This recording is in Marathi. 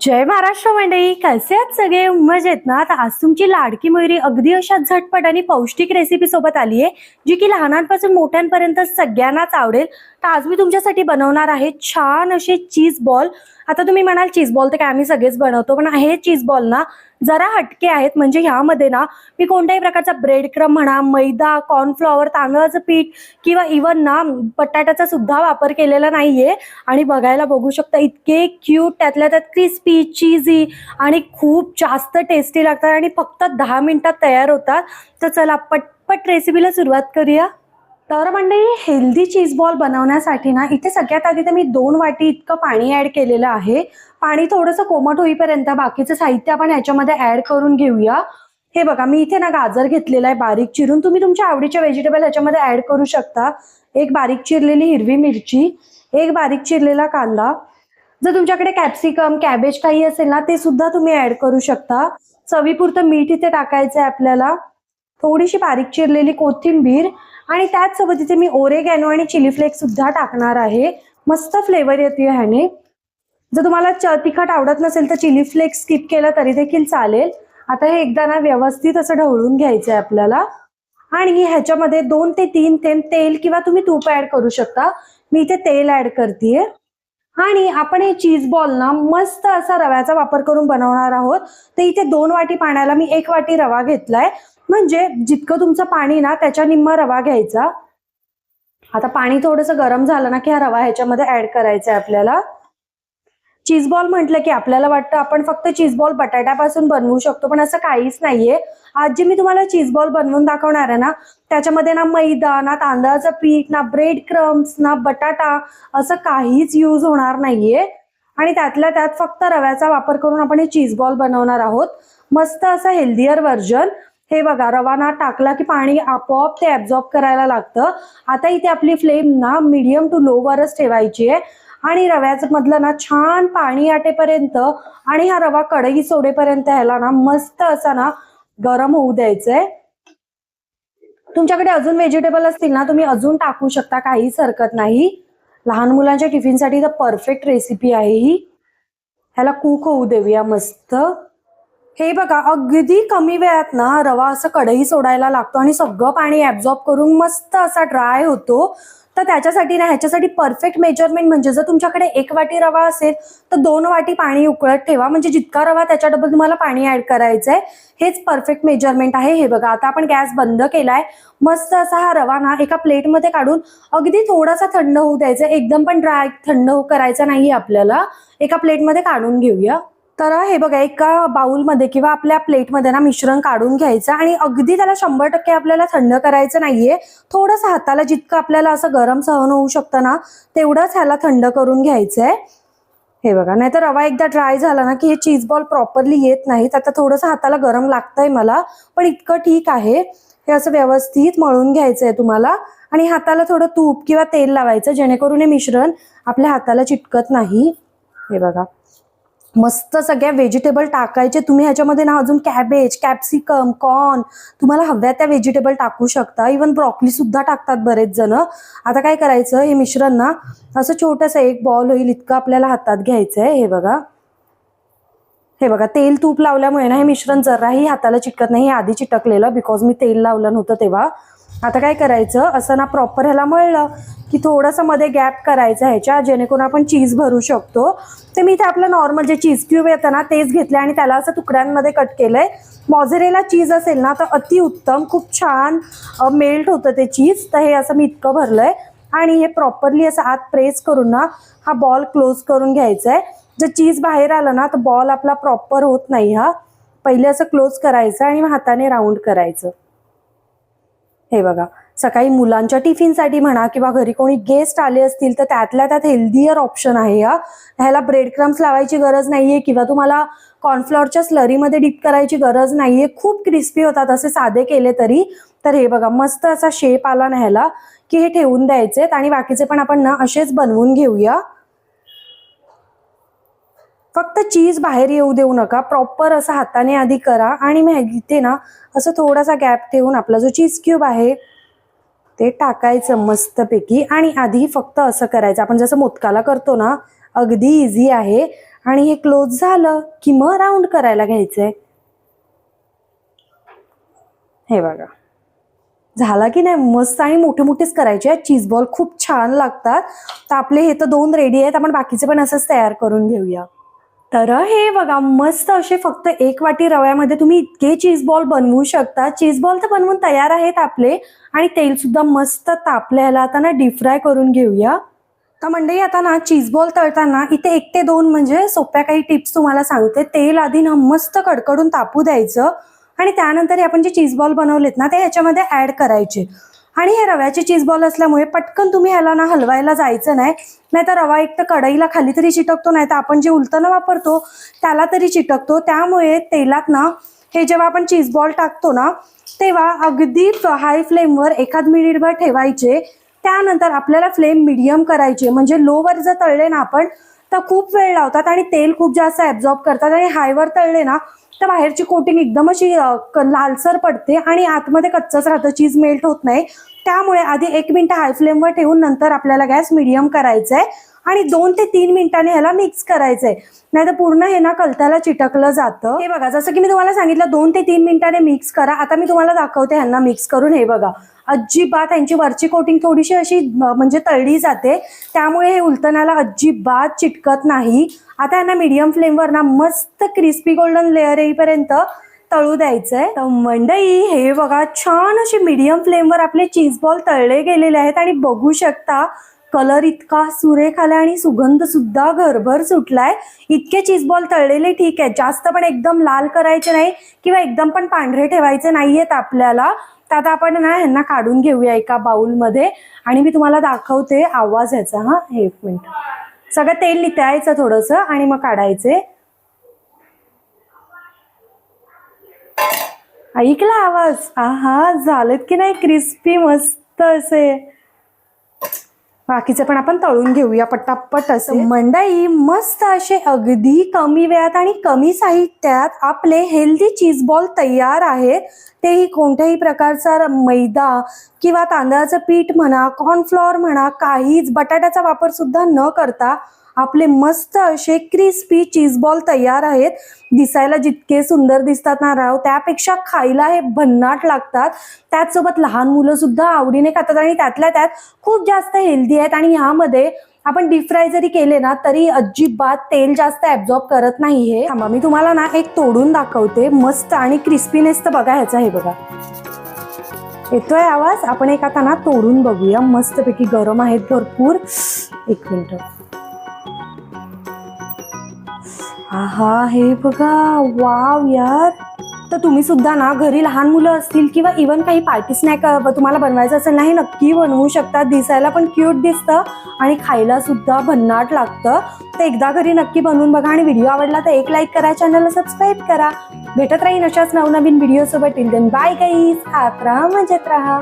जय महाराष्ट्र मंडळी, कसे आहात सगळे? मजेत ना? तर आज तुमची लाडकी मयुरी अगदी अशा झटपट आणि पौष्टिक रेसिपी सोबत आली आहे, जी की लहानांपासून मोठ्यांपर्यंत सगळ्यांनाच आवडेल. तर आज मी तुमच्यासाठी बनवणार आहे छान असे चीज बॉल. आता तुम्ही म्हणाल चीज बॉल तर काय आम्ही सगळेच बनवतो, पण हे चीज बॉल ना जरा हटके आहेत. म्हणजे ह्यामध्ये ना मी कोणत्याही प्रकारचा ब्रेड क्रम म्हणा, मैदा, कॉर्नफ्लॉवर, तांदळाचं पीठ किंवा इव्हन ना बटाट्याचा सुद्धा वापर केलेला नाहीये. आणि बघायला बघू शकता इतके क्यूट, त्यातल्या त्यात क्रिस्पी, चीजी आणि खूप जास्त टेस्टी लागतात आणि फक्त 10 मिनिटात तयार होतात. तर चला पटपट रेसिपीला सुरुवात करूया. तर मंडळी, हेल्दी चीज बॉल बनवण्यासाठी ना इथे सगळ्यात आधी तर मी 2 वाटी इतकं पाणी ऍड केलेलं आहे. पाणी थोडंसं कोमट होईपर्यंत बाकीचं साहित्य आपण ह्याच्यामध्ये ऍड करून घेऊया. हे बघा, मी इथे ना गाजर घेतलेला आहे बारीक चिरून. तुम्ही तुमच्या आवडीचे व्हेजिटेबल ह्याच्यामध्ये ऍड करू शकता. एक बारीक चिरलेली हिरवी मिरची, एक बारीक चिरलेला कांदा. जर तुमच्याकडे कॅप्सिकम, कॅबेज काही असेल ना ते सुद्धा तुम्ही ऍड करू शकता. चवीपुरतं मीठ इथे टाकायचं आहे आपल्याला. थोडीशी बारीक चिरलेली कोथिंबीर आणि त्याचसोबत इथे मी ओरेगॅनो आणि चिली फ्लेक्स सुद्धा टाकणार आहे. मस्त फ्लेवर येते ह्याने. जर तुम्हाला तिखट आवडत नसेल तर चिली फ्लेक्स स्किप केला तरी देखील चालेल. आता हे एकदा ना व्यवस्थित असं ढवळून घ्यायचं आहे आपल्याला. आणि ह्याच्यामध्ये 2 ते 3 थेंब तेल किंवा तुम्ही तूप ऍड करू शकता. मी इथे तेल ऍड करतेय. आणि आपण हे चीज बॉल ना मस्त असा रव्याचा वापर करून बनवणार आहोत. तर इथे 2 वाटी पाण्याला मी 1 वाटी रवा घेतलाय. म्हणजे जितकं तुमचं पाणी ना त्याच्या निम्मा रवा घ्यायचा. आता पाणी थोडंसं गरम झालं ना की हा रवा ह्याच्यामध्ये ऍड करायचा आहे आपल्याला. चीज बॉल म्हटलं की आपल्याला वाटतं आपण फक्त चीज बॉल बटाट्यापासून बनवू शकतो, पण असं काहीच नाहीये. आज जे मी तुम्हाला चीज बॉल बनवून दाखवणार आहे ना त्याच्यामध्ये ना मैदा, ना तांदळाचं पीठ, ना ब्रेड क्रम्स, ना बटाटा असं काहीच यूज होणार नाहीये. आणि त्यातल्या त्यात फक्त रव्याचा वापर करून आपण हे चीज बॉल बनवणार आहोत. मस्त असं हेल्दियर व्हर्जन. हे बघा, रवा ना टाकला की पाणी आपोआप ते ऍब्झॉर्ब करायला लागतं. आता इथे आपली फ्लेम ना मीडियम टू लो वरच ठेवायची आहे. आणि रव्याचं मधलं ना छान पाणी आटेपर्यंत आणि हा रवा कढई सोडेपर्यंत ह्याला ना मस्त असा ना गरम होऊ द्यायचंय. तुमच्याकडे अजून व्हेजिटेबल असतील ना तुम्ही अजून टाकू शकता, काहीच हरकत नाही. लहान मुलांच्या टिफिनसाठी तर परफेक्ट रेसिपी आहे ही. ह्याला कुक होऊ देऊया मस्त. हे बघा, अगदी कमी वेळात ना रवा असं कढई सोडायला लागतो आणि सगळं पाणी ऍब्झॉर्ब करून मस्त असा ड्राय होतो. तर त्याच्यासाठी ना ह्याच्यासाठी परफेक्ट मेजरमेंट म्हणजे जर तुमच्याकडे 1 वाटी रवा असेल तर 2 वाटी पाणी उकळत ठेवा. म्हणजे जितका रवा त्याच्या डबल तुम्हाला पाणी ऍड करायचंय. हेच परफेक्ट मेजरमेंट आहे. हे बघा, आता आपण गॅस बंद केलाय. मस्त असा हा रवा ना एका प्लेटमध्ये काढून अगदी थोडासा थंड होऊ द्यायचा. एकदम पण ड्राय थंड करायचा नाही आपल्याला. एका प्लेटमध्ये काढून घेऊया. तर हे बघा, एका बाउलमध्ये किंवा आपल्या प्लेटमध्ये ना मिश्रण काढून घ्यायचं आणि अगदी त्याला 100% आपल्याला थंड करायचं नाहीये. थोडंसं हाताला जितकं आपल्याला असं गरम सहन होऊ शकतं ना तेवढंच ह्याला थंड करून घ्यायचंय. हे बघा, नाहीतर रवा एकदा ड्राय झाला ना की हे चीज बॉल प्रॉपरली येत नाहीत. आता थोडंसं हाताला गरम लागतंय मला, पण इतकं ठीक आहे. हे असं व्यवस्थित मळून घ्यायचंय तुम्हाला. आणि हाताला थोडं तूप किंवा तेल लावायचं जेणेकरून हे मिश्रण आपल्या हाताला चिटकत नाही. हे बघा, मस्त सगळ्या व्हेजिटेबल टाकायचे तुम्ही ह्याच्यामध्ये ना. अजून कॅबेज, कॅप्सिकम, कॉर्न तुम्हाला हव्या त्या व्हेजिटेबल टाकू शकता. इव्हन ब्रॉकली सुद्धा टाकतात बरेच जण. आता काय करायचं, हे मिश्रण ना असं छोटंसं एक बॉल होईल इतकं आपल्याला हातात घ्यायचंय. हे बघा, हे बघा, तेल तूप लावल्यामुळे ना हे मिश्रण जराही हाताला चिटकत नाही. आधी चिटकलेलं बिकॉज मी तेल लावलं नव्हतं तेव्हा. आता काय करायचं, असं ना प्रॉपर ह्याला मळलं की थोडंसं मध्ये गॅप करायचं ह्याच्या, जेणेकरून आपण चीज भरू शकतो. ते मी इथे आपलं नॉर्मल जे चीज क्यूब येतं ना तेच घेतले आणि त्याला असं तुकड्यांमध्ये कट केलंय. मॉझरेला चीज असेल ना तर अतिउत्तम, खूप छान मेल्ट होतं ते चीज. तर हे असं मी इतकं भरलंय आणि हे प्रॉपरली असं आत प्रेस करून ना हा बॉल क्लोज करून घ्यायचा आहे. जर चीज बाहेर आलं ना तर बॉल आपला प्रॉपर होत नाही. हा पहिले असं क्लोज करायचं आणि मग हाताने राऊंड करायचं. हे बघा, सकाळी मुलांच्या टिफिनसाठी म्हणा किंवा घरी कोणी गेस्ट आले असतील तर त्यातल्या त्यात हेल्दियर ऑप्शन आहे हा. ह्याला ब्रेड क्रम्स लावायची गरज नाहीये किंवा तुम्हाला कॉर्नफ्लॉवरच्या स्लरीमध्ये डिप करायची गरज नाहीये. खूप क्रिस्पी होतात असे साधे केले तरी. तर हे बघा, मस्त असा शेप आला ना ह्याला की हे ठेवून द्यायचे आणि बाकीचे पण आपण ना असेच बनवून घेऊया. फक्त चीज बाहेर येऊ देऊ नका. प्रॉपर असं हाताने आधी करा आणि मग इथे ना असं थोडासा गॅप ठेवून आपला जो चीज क्यूब आहे ते टाकायचं मस्तपैकी. आणि आधी फक्त असं करायचं आपण जसं मोदकाला करतो ना, अगदी इझी आहे. आणि हे क्लोज झालं की मग राऊंड करायला घ्यायचंय. हे बघा झाला की नाही, मस्त आणि मोठे मोठेच करायचे. चीज बॉल खूप छान लागतात. तर आपले हे तर 2 रेडी आहेत, आपण बाकीचे पण असंच तयार करून घेऊया. तर हे बघा मस्त असे फक्त 1 वाटी रव्यामध्ये तुम्ही इतके चीज बॉल बनवू शकता. चीज बॉल तर बनवून तयार आहेत आपले आणि तेल सुद्धा मस्त तापल्याला आता ना डीप फ्राय करून घेऊया. तर मंडळी आता ना चीज बॉल तळताना इथे 1 ते 2 म्हणजे सोप्या काही टिप्स तुम्हाला सांगते. तेल आधी ना मस्त कडकडून तापू द्यायचं आणि त्यानंतर आपण जे चीज बॉल बनवलेत ना ते ह्याच्यामध्ये ऍड करायचे. आणि हे रव्याचे चीज बॉल असल्यामुळे पटकन तुम्ही ह्याला ना हलवायला जायचं नाही, नाहीतर रवा एक तर कढईला खाली तरी चिटकतो, नाही तर आपण जे उलटणं वापरतो त्याला तरी चिटकतो. त्यामुळे तेलात ना हे जेव्हा आपण चीज बॉल टाकतो ना तेव्हा अगदी हाय फ्लेमवर 1 मिनिटभर ठेवायचे. त्यानंतर आपल्याला फ्लेम मिडियम करायचे, म्हणजे लोवर जर तळले ना आपण तर खूप वेळ लावतात आणि तेल खूप जास्त ॲब्झॉर्ब करतात. आणि हायवर तळले ना तर बाहेरची कोटिंग एकदम अशी लालसर पडते आणि आतमध्ये कच्चंच राहतं, चीज मेल्ट होत नाही. त्यामुळे आधी 1 मिनिट हाय फ्लेमवर ठेवून नंतर आपल्याला गॅस मिडियम करायचा आहे आणि 2 ते 3 मिनिटांनी ह्याला मिक्स करायचंय, नाहीतर पूर्ण हे ना कलत्याला चिटकलं जातं. हे बघा जसं की मी तुम्हाला सांगितलं 2 ते 3 मिनिटांनी मिक्स करा. आता मी तुम्हाला दाखवते ह्यांना मिक्स करून. हे बघा अजिबात यांची वरची कोटिंग थोडीशी अशी म्हणजे तळली जाते, त्यामुळे हे उलटण्याला अजिबात चिटकत नाही. आता यांना मीडियम फ्लेमवर ना मस्त क्रिस्पी गोल्डन लेअर येईपर्यंत तळू द्यायचंय. तर मंडळी हे बघा छान असे मीडियम फ्लेमवर आपले चीज बॉल तळले गेलेले आहेत आणि बघू शकता कलर इतका सुरेख आलाय आणि सुगंध सुद्धा घरभर सुटलाय. इतके चीज बॉल तळलेले ठीक आहे, जास्त पण एकदम लाल करायचे नाही किंवा एकदम पण पांढरे ठेवायचे नाहीयेत आपल्याला. तर आता आपण ना ह्यांना काढून घेऊया एका बाउलमध्ये आणि मी तुम्हाला दाखवते आवाज ह्याचा. हा 1 मिनिट, सगळं तेल नितळायचं थोडंसं आणि मग काढायचे. ऐकला आवाज? आहा झालेत की नाही क्रिस्पी मस्त असे. बाकीचे पण आपण तळून घेऊया पटापट असे. मंडळी मस्त असे अगदी कमी वेळात आणि कमी साहित्यात आपले हेल्दी चीज बॉल तयार आहेत. तेही कोणत्याही प्रकारचा मैदा किंवा तांदळाचं पीठ म्हणा, कॉर्नफ्लॉवर म्हणा, काहीच बटाट्याचा वापर सुद्धा न करता आपले मस्त असे क्रिस्पी चीज बॉल तयार आहेत. दिसायला जितके सुंदर दिसतात ना राव, त्यापेक्षा खायला हे भन्नाट लागतात. त्याचसोबत लहान मुलं सुद्धा आवडीने खातात आणि त्यातल्या त्यात खूप जास्त हेल्दी आहेत. आणि ह्यामध्ये आपण डीप फ्राय जरी केले ना तरी अजिबात तेल जास्त ॲब्झॉर्ब करत नाही. हे थांबा मी तुम्हाला ना एक तोडून दाखवते मस्त. आणि क्रिस्पीनेस तर बघा ह्याचा. हे बघा येतोय आवाज. आपण एक आता ना तोडून बघूया. मस्तपैकी गरम आहेत भरपूर. 1 मिनिट. आहा हे बघा वाव यार. तर तुम्ही सुद्धा ना घरी लहान मुलं असतील किंवा इव्हन काही पार्टी स्नॅक तुम्हाला बनवायचं असेल ना, हे नक्की बनवू शकता. दिसायला पण क्यूट दिसतं आणि खायला सुद्धा भन्नाट लागतं. तर एकदा घरी नक्की बनवून बघा आणि व्हिडिओ आवडला तर 1 लाईक करा, चॅनलला सबस्क्राईब करा. भेटत राहीन अशाच नवनवीन व्हिडिओ सोबत. Till then bye guys. खात राहा, मजेत राहा.